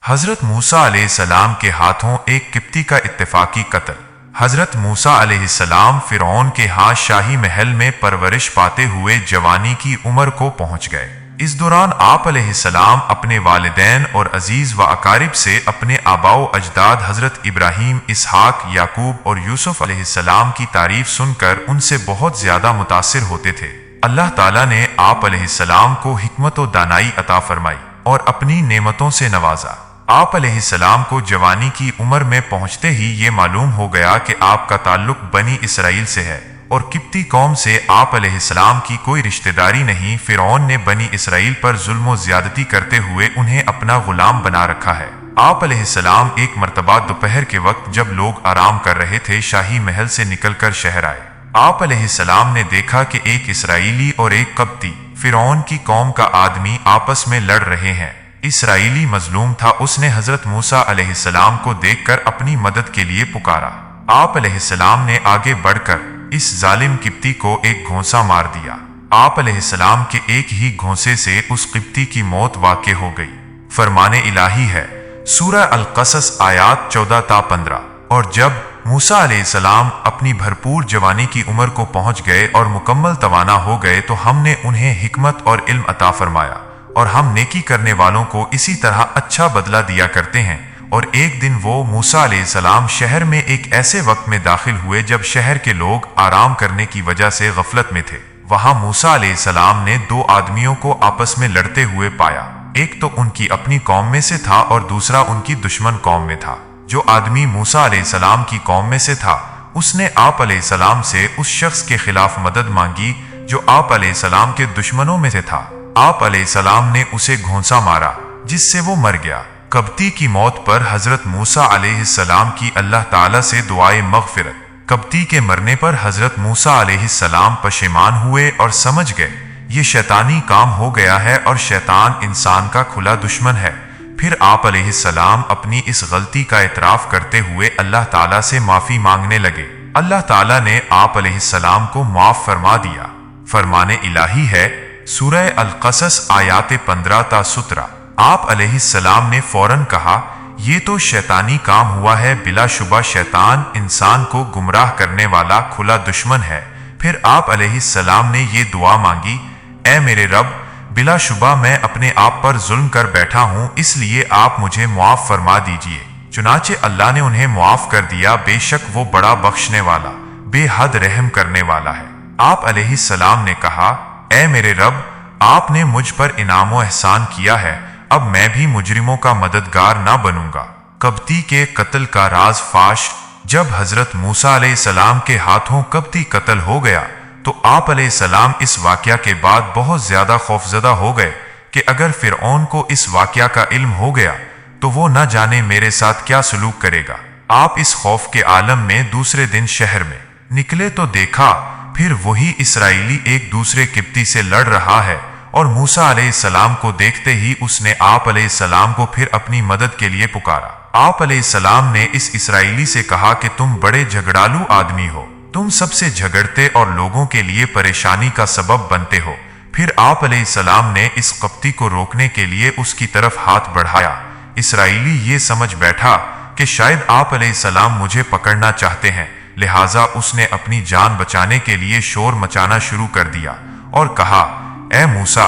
हज़रत मूसा अलैहिस्सलाम के हाथों एक किप्ती का इत्तेफाकी कत्ल। हज़रत मूसा अलैहिस्सलाम फ़िरौन के हाथ शाही महल में परवरिश पाते हुए जवानी की उम्र को पहुंच गए। इस दौरान आप अलैहिस्सलाम अपने वालिदैन और अजीज व अकारिब से अपने आबाओ अजदाद हज़रत इब्राहीम, इसहाक, याकूब और यूसुफ अलैहिस्सलाम की तारीफ सुनकर उनसे बहुत ज़्यादा मुतासिर होते थे। अल्लाह ताला ने आप अलैहिस्सलाम को हिकमत और दानाई अता फरमाई और अपनी नेमतों से नवाजा। आप अलैहिस्सलाम को जवानी की उम्र में पहुंचते ही ये मालूम हो गया कि आपका ताल्लुक बनी इसराइल से है और किप्ती कौम से आप अलैहिस्सलाम की कोई रिश्तेदारी नहीं। फ़िरौन ने बनी इसराइल पर जुल्म व ज़्यादती करते हुए उन्हें अपना गुलाम बना रखा है। आप अलैहिस्सलाम एक मर्तबा दोपहर के वक्त जब लोग आराम कर रहे थे, शाही महल से निकलकर शहर आए। आप अलैहिस्सलाम ने देखा कि एक इसराइली और एक कब्ती फ़िरौन की कौम का आदमी आपस में लड़ रहे हैं। इसराइली मजलूम था, उसने हज़रत मूसा अलैहिस्सलाम को देखकर अपनी मदद के लिए पुकारा। आप अलैहिस्सलाम ने आगे बढ़कर इस जालिम किप्ती को एक घोंसा मार दिया। आप अलैहिस्सलाम के एक ही घोंसे से उस किप्ती की मौत वाक़े हो गई। फरमाने इलाही है सूरह अल-क़सस आयात 14 ता 15। और जब मूसा अलैहिस्सलाम अपनी भरपूर जवानी की उम्र को पहुंच गए और मुकम्मल तवाना हो गए तो हमने उन्हें हिकमत और इल्म अता फरमाया और हम नेकी करने वालों को इसी तरह अच्छा बदला दिया करते हैं। और एक दिन वो मूसा अलैहिस्सलाम शहर में एक ऐसे वक्त में दाखिल हुए जब शहर के लोग आराम करने की वजह से गफलत में थे। वहां मूसा अलैहिस्सलाम ने दो आदमियों को आपस में लड़ते हुए पाया। एक तो उनकी अपनी कौम में से था और दूसरा उनकी दुश्मन कौम में था। जो आदमी मूसा अलैहिस्सलाम की कौम में से था उसने आप अलैहिस्सलाम से उस शख्स के खिलाफ मदद मांगी जो आप अलैहिस्सलाम के दुश्मनों में से था। आप अलैहिस्सलाम ने उसे घोंसा मारा जिससे वो मर गया। कब्ती की मौत पर हज़रत मूसा अलैहिस्सलाम की अल्लाह ताला से दुआए मग़फ़िरत। कब्ती के मरने पर हज़रत मूसा अलैहिस्सलाम पशेमान हुए और समझ गए ये शैतानी काम हो गया है और शैतान इंसान का खुला दुश्मन है। फिर आप अलैहिस्सलाम अपनी इस गलती का इतराफ़ करते हुए अल्लाह ताला से माफ़ी मांगने लगे। अल्लाह ताला ने आप अलैहिस्सलाम को माफ़ फरमा दिया। फरमाने इलाही है सूरह अल-क़सस आयात 15 ता 17। आप अलैहिस्सलाम ने फौरन कहा ये तो शैतानी काम हुआ है, बिलाशुबा शैतान इंसान को गुमराह करने वाला खुला दुश्मन है। फिर आप अलैहिस्सलाम ने ये दुआ मांगी, ऐ मेरे रब, बिलाशुबा मैं अपने आप पर जुल्म कर बैठा हूँ, इसलिए आप मुझे मुआफ़ फरमा दीजिए। चुनाचे अल्लाह ने उन्हें मुआफ़ कर दिया, बेशक वो बड़ा बख्शने वाला बेहद रहम करने वाला है। आप अलैहिस्सलाम ने कहा, ऐ मेरे रब, आपने मुझ पर इनाम व एहसान किया है, अब मैं भी मुजरिमों का मददगार ना बनूंगा। कब्ती के कत्ल का राज फाश। जब हज़रत मूसा अलैहिस्सलाम के हाथों कब्ती कत्ल हो गया तो आप अलैहिस्सलाम इस वाक़या के बाद बहुत ज़्यादा खौफज़दा हो गए कि अगर फ़िरऔन को इस वाक़या का इल्म हो गया तो वो न जाने मेरे साथ क्या सलूक करेगा। आप इस खौफ के आलम में दूसरे दिन शहर में निकले तो देखा फिर वही इसराइली एक दूसरे किप्ती से लड़ रहा है और मूसा अलैहिस्सलाम को देखते ही उसने आप अलैहिस्सलाम को फिर अपनी मदद के लिए पुकारा। आप अलैहिस्सलाम ने इस इसराइली से कहा कि तुम बड़े झगड़ालू आदमी हो, तुम सबसे झगड़ते और लोगों के लिए परेशानी का सबब बनते हो। फिर आप अलैहिस्सलाम ने इस कप्ती को रोकने के लिए उसकी तरफ हाथ बढ़ाया। इसराइली ये समझ बैठा कि शायद आप अलैहिस्सलाम मुझे पकड़ना चाहते हैं, लिहाजा उसने अपनी जान बचाने के लिए शोर मचाना शुरू कर दिया और कहा, ऐ मूसा,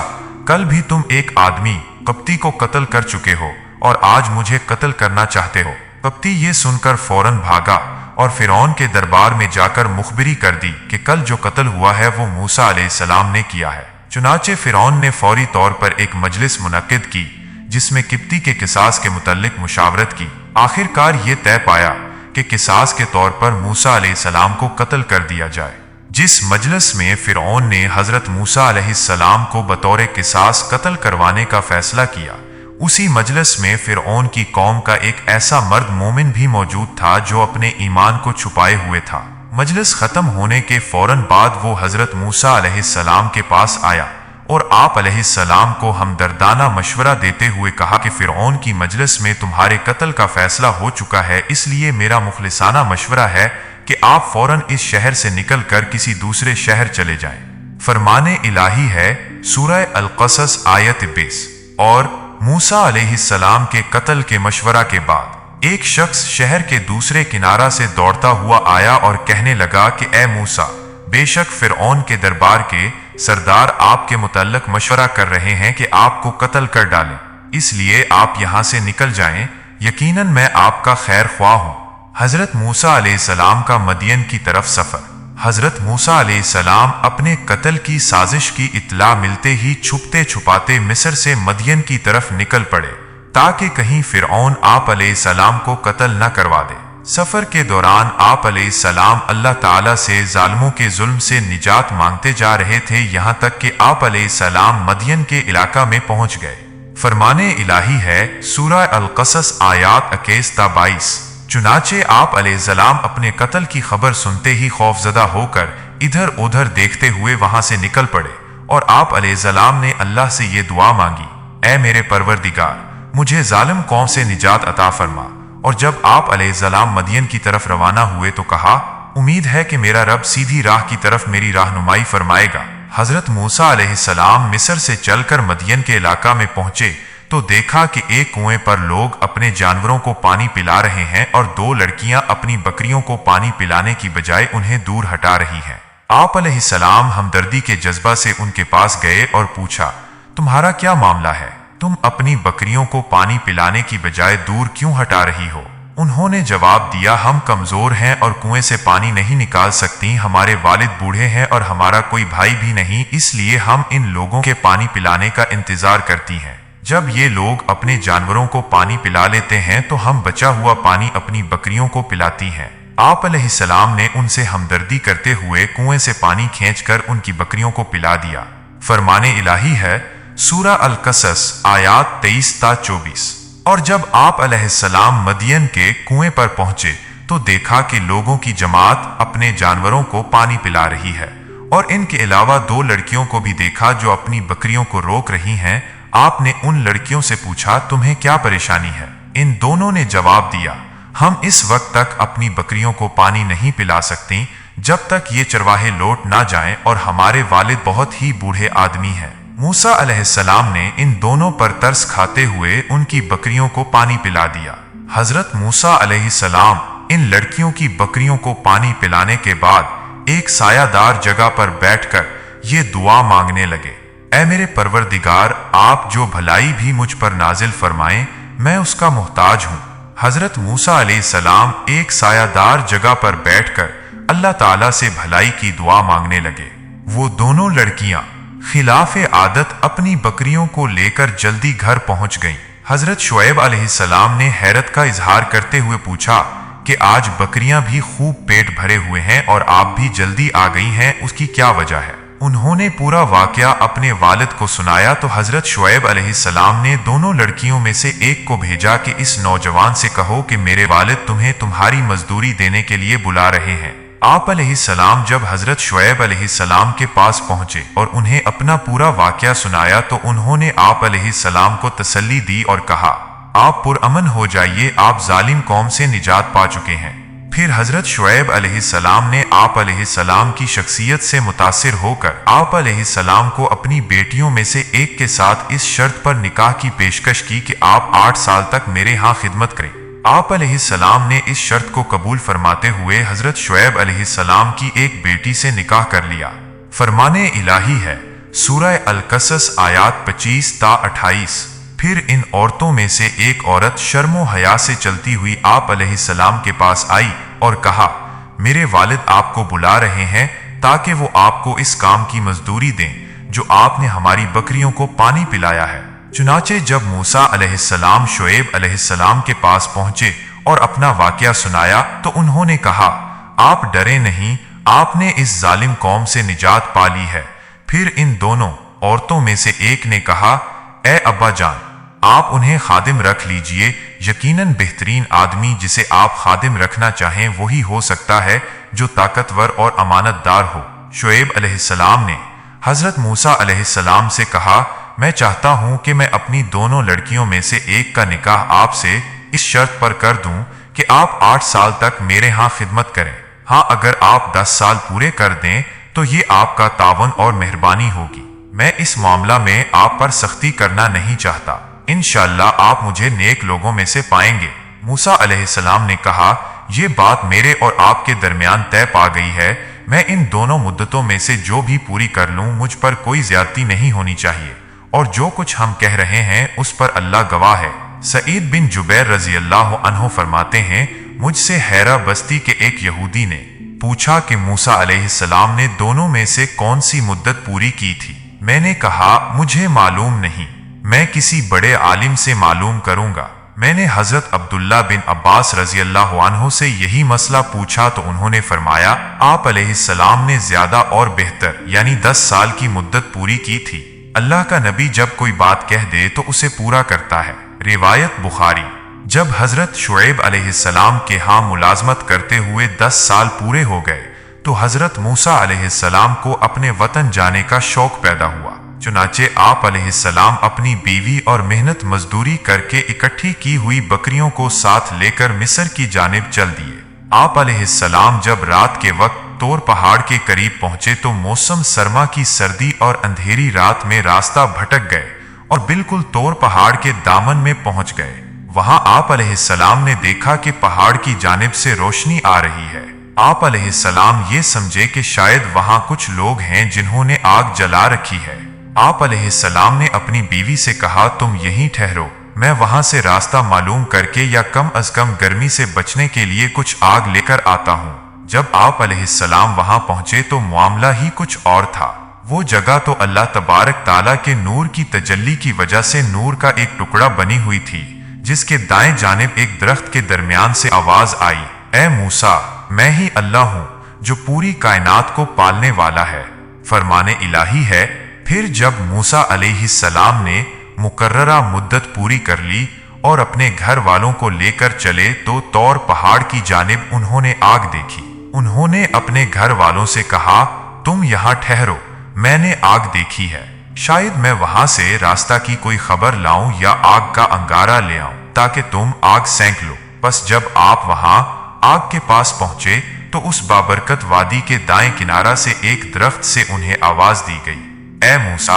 कल भी तुम एक आदमी कप्ती को कत्ल कर चुके हो और आज मुझे कत्ल करना चाहते हो। कप्ती ये सुनकर फौरन भागा और फ़िरौन के दरबार में जाकर मुखबिरी कर दी कि कल जो कत्ल हुआ है वो मूसा अलैहिस्सलाम ने किया है। चुनाचे फ़िरौन ने फौरी तौर पर एक मजलिस मुनक्किद की जिसमें किप्ती के किसास के मुतल्लिक मुशावरत की। आखिरकार ये तय पाया कि किसास के तौर पर मूसा अलैहिस्सलाम को कत्ल कर दिया जाए। जिस मजलिस में फ़िरऔन ने हज़रत मूसा अलैहिस्सलाम को बतौर किसास कत्ल करवाने का फैसला किया, उसी मजलिस में फ़िरऔन की कौम का एक ऐसा मर्द मोमिन भी मौजूद था जो अपने ईमान को छुपाए हुए था। मजलिस ख़त्म होने के फौरन बाद वो हज़रत मूसा अलैहिस्सलाम के पास आया और आप अलैहिस्सलाम को हमदर्दाना मशवरा देते हुए कहा कि फ़िरऔन की मजलिस में तुम्हारे कत्ल का फैसला हो चुका है, इसलिए मेरा मुखलिसाना मशवरा है कि आप फौरन इस शहर से निकलकर किसी दूसरे शहर चले जाएं। फरमाने इलाही है सूरह अल-क़सस आयत 20। और मूसा अलैहिस्सलाम के कत्ल के मशवरा के बाद एक शख्स शहर के दूसरे किनारा से दौड़ता हुआ आया और कहने लगा कि ए मूसा, बेशक फिरौन के दरबार के सरदार आपके मुतल्लक मशवरा कर रहे हैं कि आपको कत्ल कर डालें, इसलिए आप यहां से निकल जाएं, यकीनन मैं आपका खैर ख्वाह हूं। हजरत मूसा अलैहिस्सलाम का मदियन की तरफ सफर। हजरत मूसा अलैहिस्सलाम अपने कत्ल की साजिश की इत्तला मिलते ही छुपते छुपाते मिस्र से मदियन की तरफ निकल पड़े, ताकि कहीं फिरौन आप अलैहिस्सलाम को कत्ल न करवा दे। सफर के दौरान आप अलैहिस्सलाम अल्लाह ताला से जालिमों के जुल्म से निजात मांगते जा रहे थे, यहाँ तक कि आप अलैहिस्सलाम मदियन के इलाका में पहुंच गए। फरमाने इलाही है सूरह अल-क़सस आयात 21-22। चुनाचे आप अलैहिस्सलाम अपने कत्ल की खबर सुनते ही खौफजदा होकर इधर उधर देखते हुए वहां से निकल पड़े और आप अलैहिस्सलाम ने अल्लाह से ये दुआ मांगी, ऐ मेरे परवरदिगार, मुझे जालिम कौम से निजात अता फरमा। और जब आप अलैहिस्सलाम मदियन की तरफ रवाना हुए तो कहा, उम्मीद है कि मेरा रब सीधी राह की तरफ मेरी रहनुमाई फरमाएगा। हजरत मूसा अलैहिस्सलाम मिस्र से चलकर मदियन के इलाका में पहुंचे तो देखा कि एक कुएं पर लोग अपने जानवरों को पानी पिला रहे हैं और दो लड़कियां अपनी बकरियों को पानी पिलाने की बजाय उन्हें दूर हटा रही हैं। आप अलैहिस्सलाम हमदर्दी के जज्बा से उनके पास गए और पूछा, तुम्हारा क्या मामला है? तुम अपनी बकरियों को पानी पिलाने की बजाय दूर क्यों हटा रही हो? उन्होंने जवाब दिया, हम कमजोर हैं और कुएं से पानी नहीं निकाल सकती, हमारे वालिद बूढ़े हैं और हमारा कोई भाई भी नहीं, इसलिए हम इन लोगों के पानी पिलाने का इंतजार करती हैं। जब ये लोग अपने जानवरों को पानी पिला लेते हैं तो हम बचा हुआ पानी अपनी बकरियों को पिलाती हैं। आप अलैहिस्सलाम ने उनसे हमदर्दी करते हुए कुएं से पानी खींचकर उनकी बकरियों को पिला दिया। फरमाने इलाही है सूरह अल-क़सस आयात 23-24। और जब आप अलैहिस्सलाम मदियन के कुएं पर पहुंचे तो देखा कि लोगों की जमात अपने जानवरों को पानी पिला रही है और इनके अलावा दो लड़कियों को भी देखा जो अपनी बकरियों को रोक रही हैं। आपने उन लड़कियों से पूछा, तुम्हें क्या परेशानी है? इन दोनों ने जवाब दिया, हम इस वक्त तक अपनी बकरियों को पानी नहीं पिला सकती जब तक ये चरवाहे लौट ना जाएं और हमारे वालिद बहुत ही बूढ़े आदमी हैं। मूसा अलैहिस्सलाम ने इन दोनों पर तरस खाते हुए उनकी बकरियों को पानी पिला दिया। हजरत मूसा अलैहिस्सलाम इन लड़कियों की बकरियों को पानी पिलाने के बाद एक सायादार जगह पर बैठकर ये दुआ मांगने लगे, ऐ मेरे परवरदिगार, आप जो भलाई भी मुझ पर नाजिल फरमाएं, मैं उसका मोहताज हूँ। हजरत मूसा अलैहिस्सलाम एक सायादार जगह पर बैठकर अल्लाह ताला से भलाई की दुआ मांगने लगे। वो दोनों लड़कियां खिलाफे आदत अपनी बकरियों को लेकर जल्दी घर पहुंच गईं। हजरत शुएब अलैहिस्सलाम ने हैरत का इजहार करते हुए पूछा कि आज बकरियां भी खूब पेट भरे हुए हैं और आप भी जल्दी आ गई हैं, उसकी क्या वजह है? उन्होंने पूरा वाकया अपने वालिद को सुनाया तो हजरत शुएब अलैहिस्सलाम ने दोनों लड़कियों में से एक को भेजा कि इस नौजवान से कहो कि मेरे वालिद तुम्हें तुम्हारी मजदूरी देने के लिए बुला रहे हैं। आप अलैहिस्सलाम जब हजरत शुएब अलैहिस्सलाम के पास पहुंचे और उन्हें अपना पूरा वाकया सुनाया तो उन्होंने आप अलैहिस्सलाम को तसल्ली दी और कहा, आप पुरअमन हो जाइए, आप जालिम कौम से निजात पा चुके हैं। फिर हजरत शुएब अलैहिस्सलाम ने आप अलैहिस्सलाम की शख्सियत से मुतासिर होकर आप अलैहिस्सलाम को अपनी बेटियों में से एक के साथ इस शर्त पर निकाह की पेशकश की कि आप 8 साल तक मेरे यहाँ खिदमत करें। आप अलैहिस्सलाम ने इस शर्त को कबूल फरमाते हुए हजरत शुएब अलैहिस्सलाम की एक बेटी से निकाह कर लिया। फरमाने इलाही है सूरह अल-क़सस आयात 25-28। फिर इन औरतों में से एक औरत शर्मो हया से चलती हुई आप अलैहिस्सलाम के पास आई और कहा, मेरे वालिद आपको बुला रहे हैं ताकि वो आपको इस काम की मजदूरी दें जो आपने हमारी बकरियों को पानी पिलाया है। चुनाचे जब मूसा अलैहिस्सलाम शुएब अलैहिस्सलाम के पास पहुंचे और अपना वाकया सुनाया तो उन्होंने कहा, आप डरे नहीं, आपने इस जालिम कौम से निजात पा ली है। फिर इन दोनों औरतों में से एक ने कहा, ए अब्बा जान, आप उन्हें खादिम रख लीजिए, यकीनन बेहतरीन आदमी जिसे आप खादिम रखना चाहें वही हो सकता है जो ताकतवर और अमानतदार हो। शुएब अलैहिस्सलाम ने हजरत मूसा अलैहिस्सलाम से कहा, मैं चाहता हूं कि मैं अपनी दोनों लड़कियों में से एक का निकाह आपसे इस शर्त पर कर दूं कि आप 8 साल तक मेरे यहाँ खिदमत करें। हाँ, अगर आप 10 साल पूरे कर दें तो ये आपका तावन और मेहरबानी होगी। मैं इस मामला में आप पर सख्ती करना नहीं चाहता। इंशाअल्लाह आप मुझे नेक लोगों में से पाएंगे। मूसा अलैहिस्सलाम ने कहा, ये बात मेरे और आपके दरमियान तय पा गई है। मैं इन दोनों मुद्दतों में से जो भी पूरी कर लूं, मुझ पर कोई ज्यादती नहीं होनी चाहिए, और जो कुछ हम कह रहे हैं उस पर अल्लाह गवाह है। सईद बिन जुबैर रजी अल्लाह अन्हु फरमाते हैं, मुझसे हैरा बस्ती के एक यहूदी ने पूछा कि मूसा अलैहिस्सलाम ने दोनों में से कौन सी मुद्दत पूरी की थी। मैंने कहा, मुझे मालूम नहीं, मैं किसी बड़े आलिम से मालूम करूंगा। मैंने हजरत अब्दुल्ला बिन अब्बास रजी अल्लाह अन्हु से यही मसला पूछा तो उन्होंने फरमाया, आप अलैहिस्सलाम ने ज्यादा और बेहतर यानी 10 साल की मुद्दत पूरी की थी। अल्लाह का नबी जब कोई बात कह दे तो उसे पूरा करता है। रिवायत बुखारी। जब हजरत शुएब अलैहिस्सलाम के यहाँ मुलाजमत करते हुए 10 साल पूरे हो गए तो हजरत मूसा अलैहिस्सलाम को अपने वतन जाने का शौक पैदा हुआ। चुनाचे आप अलैहिस्सलाम अपनी बीवी और मेहनत मजदूरी करके इकट्ठी की हुई बकरियों को साथ लेकर मिस्र की जानिब चल दिए। आप अलैहिस्सलाम जब रात के वक्त तोर पहाड़ के करीब पहुंचे तो मौसम सरमा की सर्दी और अंधेरी रात में रास्ता भटक गए और बिल्कुल तोर पहाड़ के दामन में पहुंच गए। वहां आप अलैहिस्सलाम ने देखा कि पहाड़ की जानिब से रोशनी आ रही है। आप अलैहिस्सलाम ये समझे कि शायद वहां कुछ लोग हैं जिन्होंने आग जला रखी है। आप अलैहिस्सलाम ने अपनी बीवी से कहा, तुम यहीं ठहरो, मैं वहां से रास्ता मालूम करके या कम अज कम गर्मी से बचने के लिए कुछ आग लेकर आता हूँ। जब आप अलैहिस्सलाम वहां पहुंचे तो मामला ही कुछ और था। वो जगह तो अल्लाह तबारक ताला के नूर की तजल्ली की वजह से नूर का एक टुकड़ा बनी हुई थी, जिसके दाएं जानिब एक दरख्त के दरमियान से आवाज आई, ए मूसा, मैं ही अल्लाह हूँ जो पूरी कायनात को पालने वाला है। फरमाने इलाही है। फिर जब मूसा अलैहिस्सलाम ने मुकर्ररा मुद्दत पूरी कर ली और अपने घर वालों को लेकर चले तो तौर पहाड़ की जानिब उन्होंने आग देखी। उन्होंने अपने घर वालों से कहा, तुम यहाँ ठहरो, मैंने आग देखी है, शायद मैं वहां से रास्ता की कोई खबर लाऊं या आग का अंगारा ले आऊं ताकि तुम आग सेंक लो। बस जब आप वहां आग के पास पहुंचे तो उस बाबरकत वादी के दाएं किनारा से एक दरख्त से उन्हें आवाज दी गई, ए मूसा,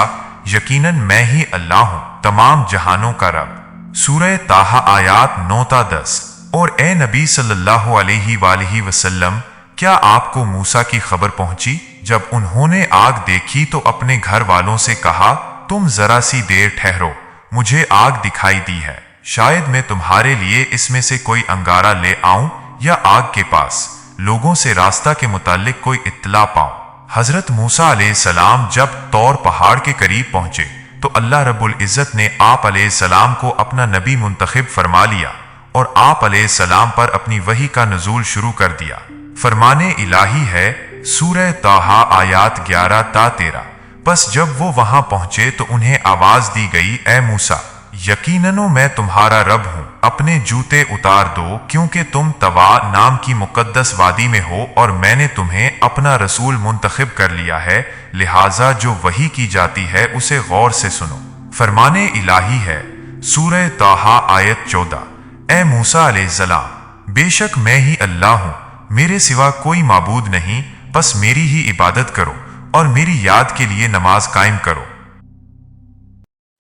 यकीनन मैं ही अल्लाह हूं, तमाम जहानों का रब। सूरह ताहा आयात 9-10। और ए नबी सल्लल्लाहु अलैहि वसल्लम, क्या आपको मूसा की खबर पहुंची? जब उन्होंने आग देखी तो अपने घर वालों से कहा, तुम जरा सी देर ठहरो, मुझे आग दिखाई दी है, शायद मैं तुम्हारे लिए इसमें से कोई अंगारा ले आऊं या आग के पास लोगों से रास्ता के मुतालिक कोई इत्तला पाऊं। हजरत मूसा अलैहिस्सलाम जब तौर पहाड़ के करीब पहुंचे तो अल्लाह रब्बुल इज्जत ने आप अलैहिस्सलाम को अपना नबी मुंतखब फरमा लिया और आप अलैहिस्सलाम पर अपनी वही का नुज़ूल शुरू कर दिया। फरमाने इलाही है, सूरह ताहा आयात 11-13। बस जब वो वहां पहुंचे तो उन्हें आवाज दी गई, ए मूसा, यकीनन मैं तुम्हारा रब हूं, अपने जूते उतार दो क्योंकि तुम तवा नाम की मुकद्दस वादी में हो और मैंने तुम्हें अपना रसूल मुंतखब कर लिया है, लिहाजा जो वही की जाती है उसे गौर से सुनो। फरमाने इलाही है, सूरह ताहा आयत 14। ए मूसा अलैहिस्सलाम, बेशक मैं ही अल्लाह हूं, मेरे सिवा कोई माबूद नहीं, बस मेरी ही इबादत करो और मेरी याद के लिए नमाज कायम करो।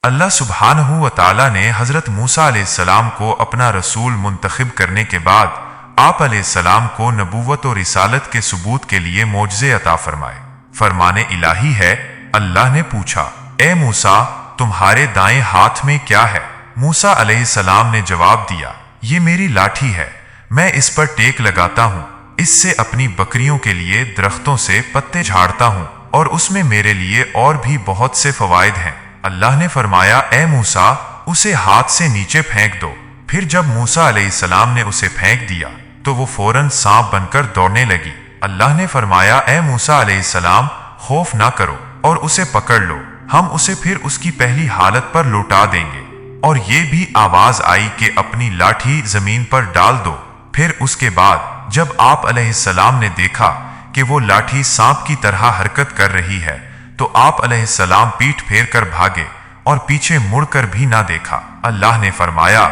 अल्लाह सुब्हानहू व तआला ने हजरत मूसा अलैहिस्सलाम को अपना रसूल मुंतखब करने के बाद आप अलैहिस्सलाम को नबूवत और रिसालत के सबूत के लिए मोजज़े अता फरमाए। फरमाने इलाही है, अल्लाह ने पूछा, ए मूसा, तुम्हारे दाएं हाथ में क्या है? मूसा अलैहिस्सलाम ने जवाब दिया, ये मेरी लाठी है, मैं इस पर टेक लगाता हूँ, इससे अपनी बकरियों के लिए दरख्तों से पत्ते झाड़ता हूँ और उसमें मेरे लिए और भी बहुत से फवायद हैं। अल्लाह ने फरमाया, ए मूसा, उसे हाथ से नीचे फेंक दो। फिर जब मूसा अलैहिस्सलाम ने उसे फेंक दिया तो वो फौरन सांप बनकर दौड़ने लगी। अल्लाह ने फरमाया, ए मूसा अलैहिस्सलाम, खौफ ना करो और उसे पकड़ लो, हम उसे फिर उसकी पहली हालत पर लौटा देंगे। और ये भी आवाज आई कि अपनी लाठी जमीन पर डाल दो। फिर उसके बाद जब आप अलैहिस्सलाम ने देखा कि वो लाठी सांप की तरह हरकत कर रही है तो आप अलैहिस्सलाम पीठ फेर कर भागे और पीछे मुड़कर भी ना देखा। अल्लाह ने फरमाया,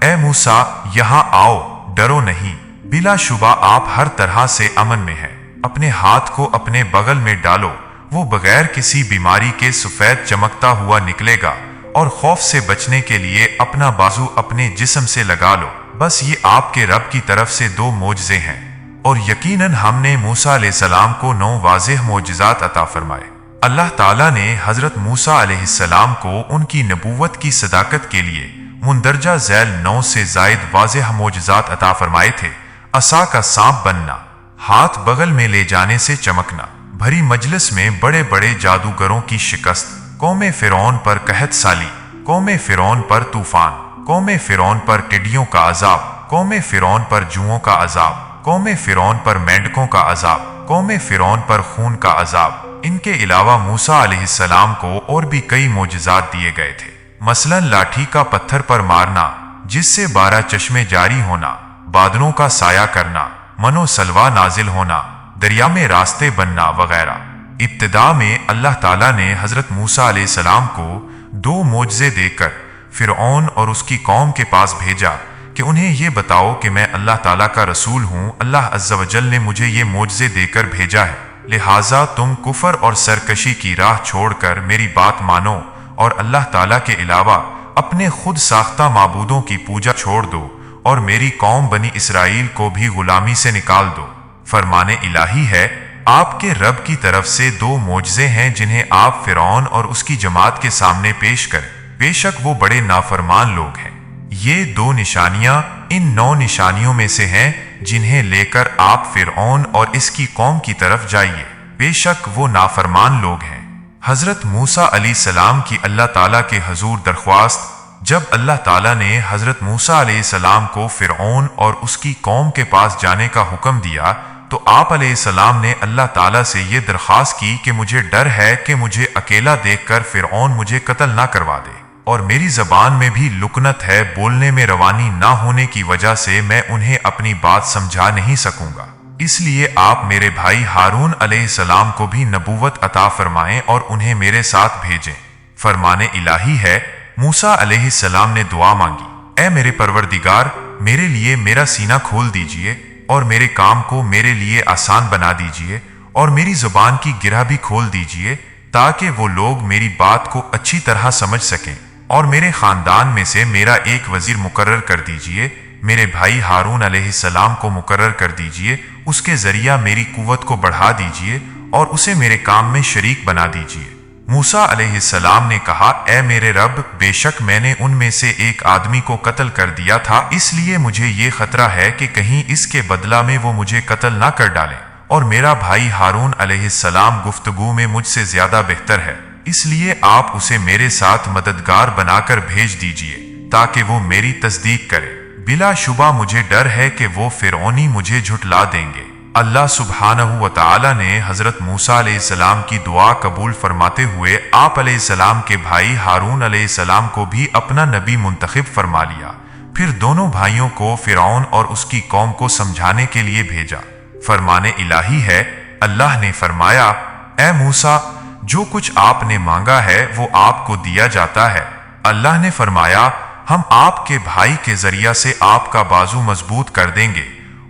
ए मूसा, यहाँ आओ, डरो नहीं, बिलाशुबा आप हर तरह से अमन में हैं। अपने हाथ को अपने बगल में डालो, वो बगैर किसी बीमारी के सफेद चमकता हुआ निकलेगा और खौफ से बचने के लिए अपना बाजू अपने जिस्म से लगा लो, बस ये आपके रब की तरफ से 2 मोजज़े हैं। और यकीनन हमने मूसा अलैहिस्सलाम को 9 वाज़ेह मोजज़ात अता फरमाए। अल्लाह ताला ने हज़रत मूसा अलैहिस्सलाम को उनकी नबूवत की सदाकत के लिए मुंदरजा झैल 9 से ज़ायद वाज़ेह मोजज़ात अता फरमाए थे। असा का सांप बनना, हाथ बगल में ले जाने से चमकना, भरी मजलिस में बड़े बड़े जादूगरों की शिकस्त, कौमे फिरौन पर कहत साली, कौमे फिरौन पर तूफान, कौमे फिरौन पर टिड्डियों का अजाब, कौमे फिरौन पर जुओं का अजाब, कौमे फिरौन पर मेंढकों का अजाब, कौमे फिरौन पर खून का अजाब। इनके अलावा मूसा अलैहिस्सलाम को और भी कई मोजज़ात दिए गए थे। मसलन लाठी का पत्थर पर मारना, जिससे 12 चश्मे जारी होना, बादलों का साया करना, मनो सलवा नाजिल होना, दरिया में रास्ते बनना वगैरह। इब्तिदा में अल्लाह ताला ने हज़रत मूसा अलैहिस्सलाम को 2 मोजज़े देकर फिरऔन और उसकी कौम के पास भेजा कि उन्हें ये बताओ कि मैं अल्लाह ताला का रसूल हूँ। अल्लाह अज़्ज़ा वजल ने मुझे ये मोजज़े देकर भेजा है, लिहाजा तुम कुफर और सरकशी की राह छोड़कर मेरी बात मानो और अल्लाह ताला के अलावा अपने खुद साख्ता माबूदों की पूजा छोड़ दो और मेरी कौम बनी इसराइल को भी गुलामी से निकाल दो। फरमाने इलाही है, आपके रब की तरफ से 2 मोजज़े हैं जिन्हें आप फिरौन और उसकी जमात के सामने पेश करें। बेशक वो बड़े नाफरमान लोग हैं। ये 2 निशानियां इन 9 निशानियों में से हैं जिन्हें लेकर आप फिरौन और इसकी कौम की तरफ जाइए। बेशक वो नाफरमान लोग हैं। हजरत मूसा अलैहिस्सलाम की अल्लाह ताला के हजूर दरख्वास्त। जब अल्लाह ताला ने हजरत मूसा अलैहिस्सलाम को फिरऔन और उसकी कौम के पास जाने का हुक्म दिया तो आप अलैहिस्सलाम ने अल्लाह ताला से ये दरख्वास्त की कि मुझे डर है कि मुझे अकेला देखकर फिरऔन मुझे कत्ल ना करवा दे और मेरी जबान में भी लुकनत है, बोलने में रवानी ना होने की वजह से मैं उन्हें अपनी बात समझा नहीं सकूंगा। इसलिए आप मेरे भाई हारून अलैहिस्सलाम को भी नबूवत अता फरमाएं और उन्हें मेरे साथ भेजें। फरमाने इलाही है, मूसा अलैहिस्सलाम ने दुआ मांगी, ऐ मेरे परवरदिगार, मेरे लिए मेरा सीना खोल दीजिए और मेरे काम को मेरे लिए आसान बना दीजिए और मेरी जुबान की गिरह भी खोल दीजिए ताकि वो लोग मेरी बात को अच्छी तरह समझ सकें और मेरे खानदान में से मेरा एक वजीर मुकर्रर कर दीजिए। मेरे भाई हारून अलैहिस्सलाम को मुकर्रर कर दीजिए, उसके जरिया मेरी कुव्वत को बढ़ा दीजिए और उसे मेरे काम में शरीक बना दीजिए। मूसा अलैहिस्सलाम ने कहा, ऐ मेरे रब, बेशक मैंने उनमें से एक आदमी को कत्ल कर दिया था, इसलिए मुझे ये खतरा है कि कहीं इसके बदला में वो मुझे कत्ल ना कर डालें और मेरा भाई हारून अलैहिस्सलाम गुफ्तगू में मुझसे ज्यादा बेहतर है, इसलिए आप उसे मेरे साथ मददगार बनाकर भेज दीजिए ताकि वो मेरी तस्दीक करे। बिलाशुबा मुझे डर है कि वो फिरौनी मुझे झुठला देंगे। अल्लाह सुब्हानहू व तआला ने हजरत मूसा अलैहिस्सलाम की दुआ कबूल फरमाते हुए आप अलैहिस्सलाम के भाई हारून अलैहिस्सलाम को भी अपना नबी मुंतखब फरमा लिया। फिर दोनों भाइयों को फिरौन और उसकी कौम को समझाने के लिए भेजा। फरमाने इलाही है, अल्लाह ने फरमाया, ए मूसा, जो कुछ आपने मांगा है वो आपको दिया जाता है। अल्लाह ने फरमाया, हम आपके भाई के जरिया से आपका बाजू मजबूत कर देंगे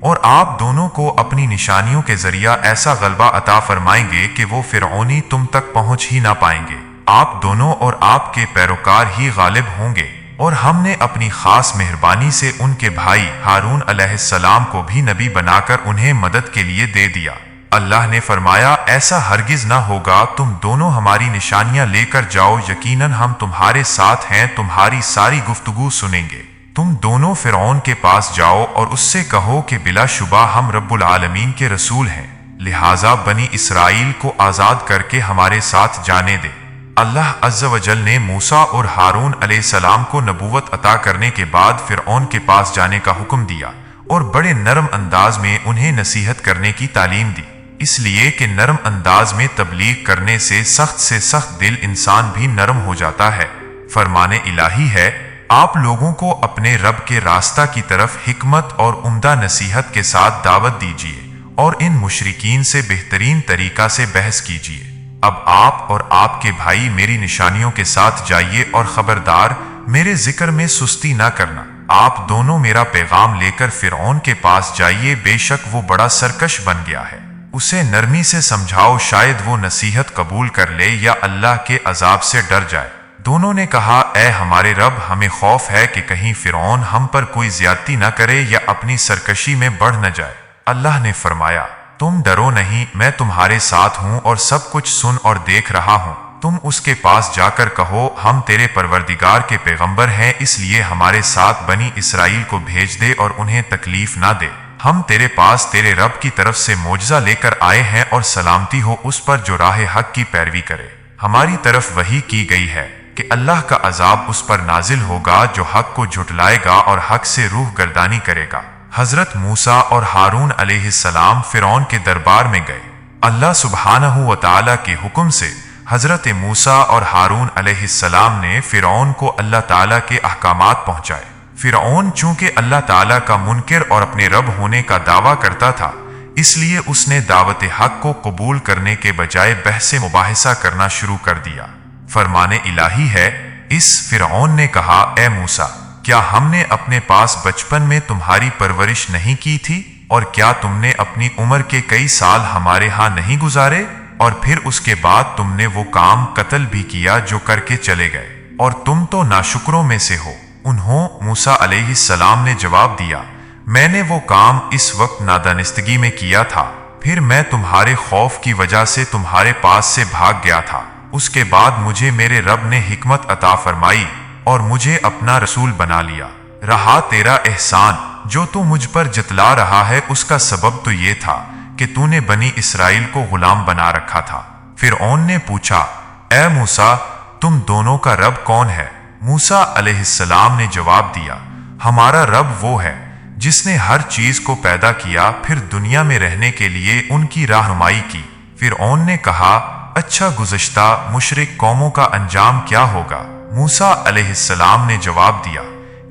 और आप दोनों को अपनी निशानियों के जरिया ऐसा गलबा अता फरमाएंगे कि वो फिरौनी तुम तक पहुंच ही ना पाएंगे। आप दोनों और आपके पैरोकार ही गालिब होंगे और हमने अपनी खास मेहरबानी से उनके भाई हारून अलैहिस्सलाम को भी नबी बनाकर उन्हें मदद के लिए दे दिया। अल्लाह ने फरमाया, ऐसा हरगिज ना होगा, तुम दोनों हमारी निशानियां लेकर जाओ, यकीनन हम तुम्हारे साथ हैं, तुम्हारी सारी गुफ्तगू सुनेंगे। तुम दोनों फिरौन के पास जाओ और उससे कहो कि बिलाशुबा हम रब्बुल आलमीन के रसूल हैं, लिहाजा बनी इसराइल को आज़ाद करके हमारे साथ जाने दे। अल्लाह अज़्ज़ा वजल ने मूसा और हारून अलैहिस्सलाम को नबूवत अता करने के बाद फिरौन के पास जाने का हुक्म दिया और बड़े नरम अंदाज में उन्हें नसीहत करने की तालीम दी, इसलिए कि नरम अंदाज में तबलीग करने से सख्त दिल इंसान भी नरम हो जाता है। फरमाने इलाही है, आप लोगों को अपने रब के रास्ता की तरफ हिकमत और उम्दा नसीहत के साथ दावत दीजिए और इन मुशरिकीन से बेहतरीन तरीका से बहस कीजिए। अब आप और आपके भाई मेरी निशानियों के साथ जाइए और खबरदार, मेरे जिक्र में सुस्ती ना करना। आप दोनों मेरा पैगाम लेकर फिरौन के पास जाइए, बेशक वो बड़ा सरकश बन गया है। उसे नरमी से समझाओ, शायद वो नसीहत कबूल कर ले या अल्लाह के अजाब से डर जाए। دونوں نے کہا اے ہمارے رب ہمیں خوف ہے کہ کہیں فرعون ہم پر کوئی زیادتی نہ کرے یا اپنی سرکشی میں بڑھ نہ جائے۔ اللہ نے فرمایا تم ڈرو نہیں، میں تمہارے ساتھ ہوں اور سب کچھ سن اور دیکھ رہا ہوں۔ تم اس کے پاس جا کر کہو ہم تیرے پروردگار کے پیغمبر ہیں، اس لیے ہمارے ساتھ بنی اسرائیل کو بھیج دے اور انہیں تکلیف نہ دے۔ ہم تیرے پاس تیرے رب کی طرف سے معجزہ لے کر آئے ہیں اور سلامتی ہو اس پر جو راہ حق کی پیروی کرے۔ ہماری طرف وحی کی گئی ہے کہ اللہ کا عذاب اس پر نازل ہوگا جو حق کو جھٹلائے گا اور حق سے روح گردانی کرے گا۔ حضرت موسیٰ اور ہارون علیہ السلام فرعون کے دربار میں گئے۔ اللہ سبحانہ و تعالیٰ کے حکم سے حضرت موسیٰ اور ہارون علیہ السلام نے فرعون کو اللہ تعالیٰ کے احکامات پہنچائے۔ فرعون چونکہ اللہ تعالیٰ کا منکر اور اپنے رب ہونے کا دعویٰ کرتا تھا، اس لیے اس نے دعوت حق کو قبول کرنے کے بجائے بحث مباحثہ کرنا شروع کر دیا۔ فرمان الہی ہے، اس فرعون نے کہا اے موسیٰ، کیا ہم نے اپنے پاس بچپن میں تمہاری پرورش نہیں کی تھی، اور کیا تم نے اپنی عمر کے کئی سال ہمارے ہاں نہیں گزارے، اور پھر اس کے بعد تم نے وہ کام قتل بھی کیا جو کر کے چلے گئے، اور تم تو ناشکروں میں سے ہو۔ موسیٰ علیہ السلام نے جواب دیا میں نے وہ کام اس وقت نادانستگی میں کیا تھا، پھر میں تمہارے خوف کی وجہ سے تمہارے پاس سے بھاگ گیا تھا۔ اس کے بعد مجھے میرے رب نے حکمت عطا فرمائی اور مجھے اپنا رسول بنا لیا۔ رہا تیرا احسان جو تو مجھ پر جتلا رہا ہے، اس کا سبب تو یہ تھا کہ تو نے بنی اسرائیل کو غلام بنا رکھا تھا۔ فرعون نے پوچھا اے موسیٰ، تم دونوں کا رب کون ہے؟ موسیٰ علیہ السلام نے جواب دیا ہمارا رب وہ ہے جس نے ہر چیز کو پیدا کیا، پھر دنیا میں رہنے کے لیے ان کی رہنمائی کی۔ فرعون نے کہا اچھا گزشتہ مشرک قوموں کا انجام کیا ہوگا؟ موسیٰ علیہ السلام نے جواب دیا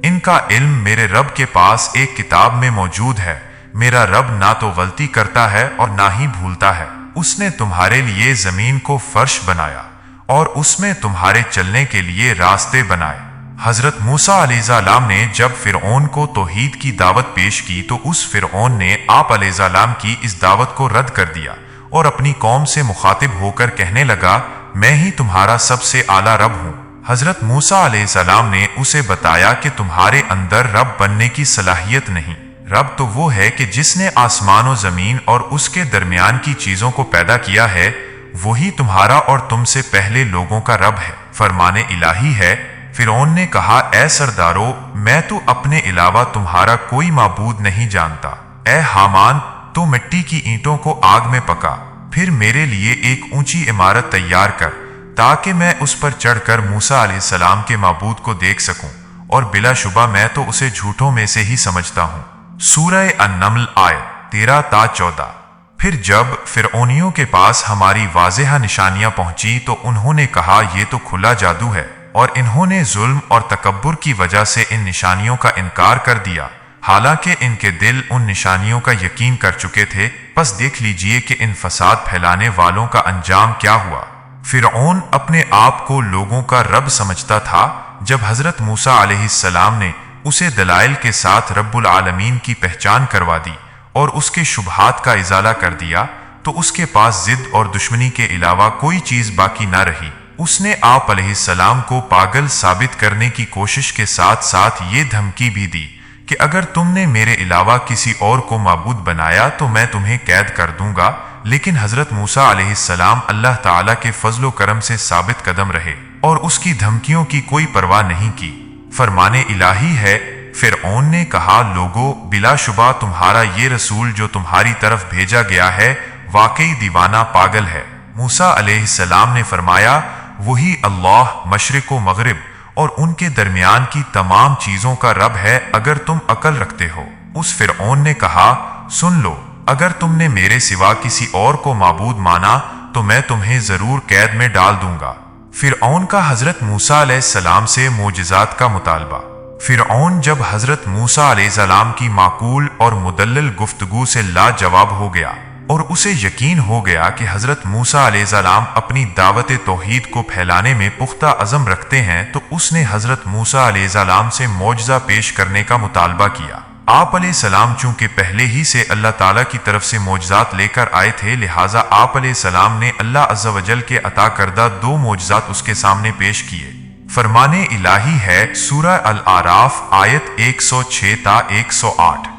ان کا علم میرے رب کے پاس ایک کتاب میں موجود ہے۔ میرا رب نہ تو غلطی کرتا ہے اور نہ ہی بھولتا ہے۔ اس نے تمہارے لیے زمین کو فرش بنایا اور اس میں تمہارے چلنے کے لیے راستے بنائے۔ حضرت موسیٰ علیہ السلام نے جب فرعون کو توحید کی دعوت پیش کی تو اس فرعون نے آپ علیہ السلام کی اس دعوت کو رد کر دیا اور اپنی قوم سے مخاطب ہو کر کہنے لگا میں ہی تمہارا سب سے اعلیٰ رب ہوں۔ حضرت موسیٰ علیہ السلام نے اسے بتایا کہ تمہارے اندر رب بننے کی صلاحیت نہیں، رب تو وہ ہے کہ جس نے آسمان و زمین اور اس کے درمیان کی چیزوں کو پیدا کیا ہے، وہی تمہارا اور تم سے پہلے لوگوں کا رب ہے۔ فرمان الہی ہے، فرعون نے کہا اے سردارو، میں تو اپنے علاوہ تمہارا کوئی معبود نہیں جانتا۔ اے حامان، تو مٹی کی اینٹوں کو آگ میں پکا، پھر میرے لیے ایک اونچی عمارت تیار کر تاکہ میں اس پر چڑھ کر موسیٰ علیہ السلام کے معبود کو دیکھ سکوں، اور بلا شبہ میں تو اسے جھوٹوں میں سے ہی سمجھتا ہوں۔ سورہ النمل آیت 13 تا 14۔ پھر جب فرعونیوں کے پاس ہماری واضح نشانیاں پہنچی تو انہوں نے کہا یہ تو کھلا جادو ہے، اور انہوں نے ظلم اور تکبر کی وجہ سے ان نشانیوں کا انکار کر دیا، حالانکہ ان کے دل ان نشانیوں کا یقین کر چکے تھے۔ پس دیکھ لیجئے کہ ان فساد پھیلانے والوں کا انجام کیا ہوا۔ فرعون اپنے آپ کو لوگوں کا رب سمجھتا تھا۔ جب حضرت موسیٰ علیہ السلام نے اسے دلائل کے ساتھ رب العالمین کی پہچان کروا دی اور اس کے شبہات کا ازالہ کر دیا تو اس کے پاس ضد اور دشمنی کے علاوہ کوئی چیز باقی نہ رہی۔ اس نے آپ علیہ السلام کو پاگل ثابت کرنے کی کوشش کے ساتھ ساتھ یہ دھمکی بھی دی کہ اگر تم نے میرے علاوہ کسی اور کو معبود بنایا تو میں تمہیں قید کر دوں گا، لیکن حضرت موسیٰ علیہ السلام اللہ تعالیٰ کے فضل و کرم سے ثابت قدم رہے اور اس کی دھمکیوں کی کوئی پرواہ نہیں کی۔ فرمان الہی ہے، فرعون نے کہا لوگو، بلا شبہ تمہارا یہ رسول جو تمہاری طرف بھیجا گیا ہے واقعی دیوانہ پاگل ہے۔ موسیٰ علیہ السلام نے فرمایا وہی اللہ مشرق و مغرب اور ان کے درمیان کی تمام چیزوں کا رب ہے اگر تم عقل رکھتے ہو۔ اس فرعون نے کہا سن لو، اگر تم نے میرے سوا کسی اور کو معبود مانا تو میں تمہیں ضرور قید میں ڈال دوں گا۔ فرعون کا حضرت موسیٰ علیہ السلام سے معجزات کا مطالبہ۔ فرعون جب حضرت موسیٰ علیہ السلام کی معقول اور مدلل گفتگو سے لاجواب ہو گیا اور اسے یقین ہو گیا کہ حضرت موسیٰ علیہ السلام اپنی دعوت توحید کو پھیلانے میں پختہ عزم رکھتے ہیں، تو اس نے حضرت موسیٰ علیہ السلام سے معجزہ پیش کرنے کا مطالبہ کیا۔ آپ علیہ السلام چونکہ پہلے ہی سے اللہ تعالیٰ کی طرف سے معجزات لے کر آئے تھے، لہٰذا آپ علیہ السلام نے اللہ عز و جل کے عطا کردہ 2 معجزات اس کے سامنے پیش کیے۔ फरमाने इलाही है सूरह अल-आराफ आयत 106 ता 108।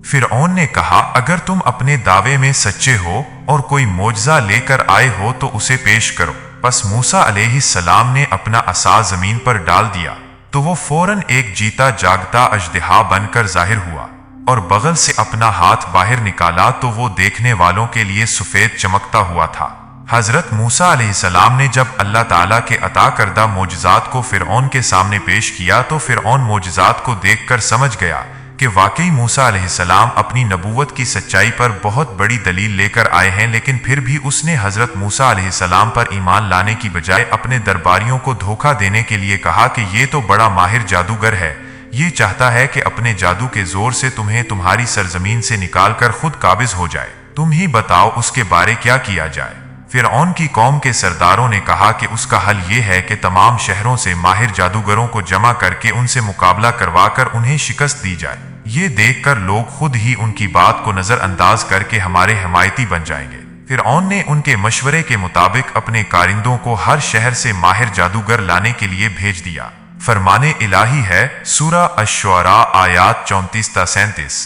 फिरौन ने कहा, अगर तुम अपने दावे में सच्चे हो और कोई मोजज़ा लेकर आए हो तो उसे पेश करो। बस मूसा अलैहिस्सलाम ने अपना असा जमीन पर डाल दिया तो वो फौरन एक जीता जागता अजदहा बनकर जाहिर हुआ और बगल से अपना हाथ बाहर निकाला तो वो देखने वालों के लिए सफेद चमकता हुआ था। हजरत मूसा अलैहिस्सलाम ने जब अल्लाह ताला के अता करदा मोजज़ात को फिरौन के सामने पेश किया तो फिरौन मोजज़ात को देखकर समझ गया कि वाकई मूसा अलैहिस्सलाम अपनी नबूवत की सच्चाई पर बहुत बड़ी दलील लेकर आए हैं, लेकिन फिर भी उसने हजरत मूसा अलैहिस्सलाम पर ईमान लाने की बजाय अपने दरबारियों को धोखा देने के लिए कहा कि ये तो बड़ा माहिर जादूगर है, ये चाहता है कि अपने जादू के जोर से तुम्हें तुम्हारी सरजमीन से निकालकर खुद काबिज हो जाए। तुम ही बताओ उसके बारे क्या किया जाए। फिरौन की कौम के सरदारों ने कहा कि उसका हल ये है कि तमाम शहरों से माहिर जादूगरों को जमा करके उनसे मुकाबला करवाकर उन्हें शिकस्त दी जाए। ये देखकर लोग खुद ही उनकी बात को नजरअंदाज करके हमारे हमायती बन जाएंगे। फिरौन ने उनके मशवरे के मुताबिक अपने कारिंदों को हर शहर से माहिर जादूगर लाने के लिए भेज दिया। फरमाने इलाही है सूरह अश-शुअरा आयात 34 ता 37।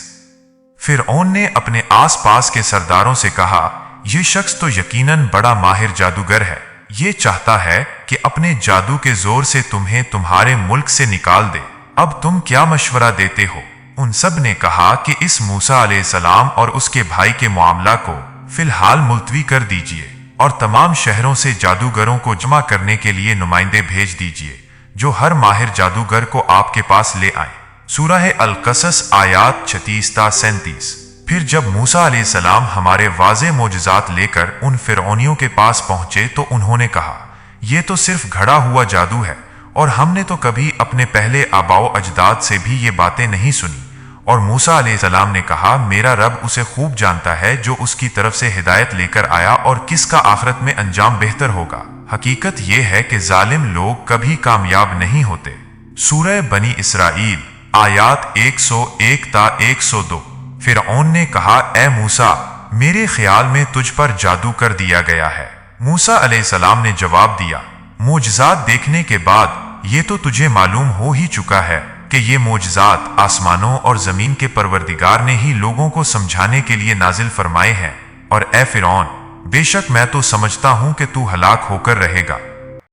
फिरौन ने अपने आस पास के सरदारों से कहा, ये शख्स तो यकीनन बड़ा माहिर जादूगर है, ये चाहता है कि अपने जादू के जोर से तुम्हें तुम्हारे मुल्क से निकाल दे। अब तुम क्या मशवरा देते हो? उन सब ने कहा कि इस मूसा अलैहिस्सलाम और उसके भाई के मामला को फिलहाल मुलतवी कर दीजिए और तमाम शहरों से जादूगरों को जमा करने के लिए नुमाइंदे भेज दीजिए जो हर माहिर जादूगर को आपके पास ले आए। सूरह अल-कसस आयात 36 ता 37। फिर जब मूसा अलैहिस्सलाम हमारे वाज़े मोजज़ात लेकर उन फिरौनियों के पास पहुंचे तो उन्होंने कहा, यह तो सिर्फ घड़ा हुआ जादू है और हमने तो कभी अपने पहले आबाओ अजदाद से भी ये बातें नहीं सुनी। और मूसा अलैहिस्सलाम ने कहा, मेरा रब उसे खूब जानता है जो उसकी तरफ से हिदायत लेकर आया और किसका आखिरत में अंजाम बेहतर होगा। हकीकत यह है कि जालिम लोग कभी कामयाब नहीं होते। सूरह बनी इसराइल आयात 101 ता 102। फिरौन ने कहा, ए मूसा, मेरे ख्याल में तुझ पर जादू कर दिया गया है। मूसा अलैहिस्सलाम ने जवाब दिया, मोजज़ात देखने के बाद ये तो तुझे मालूम हो ही चुका है कि ये मोजज़ात आसमानों और जमीन के परवरदिगार ने ही लोगों को समझाने के लिए नाजिल फरमाए हैं। और ए फिरौन, बेशक मैं तो समझता हूं कि तू हलाक होकर रहेगा।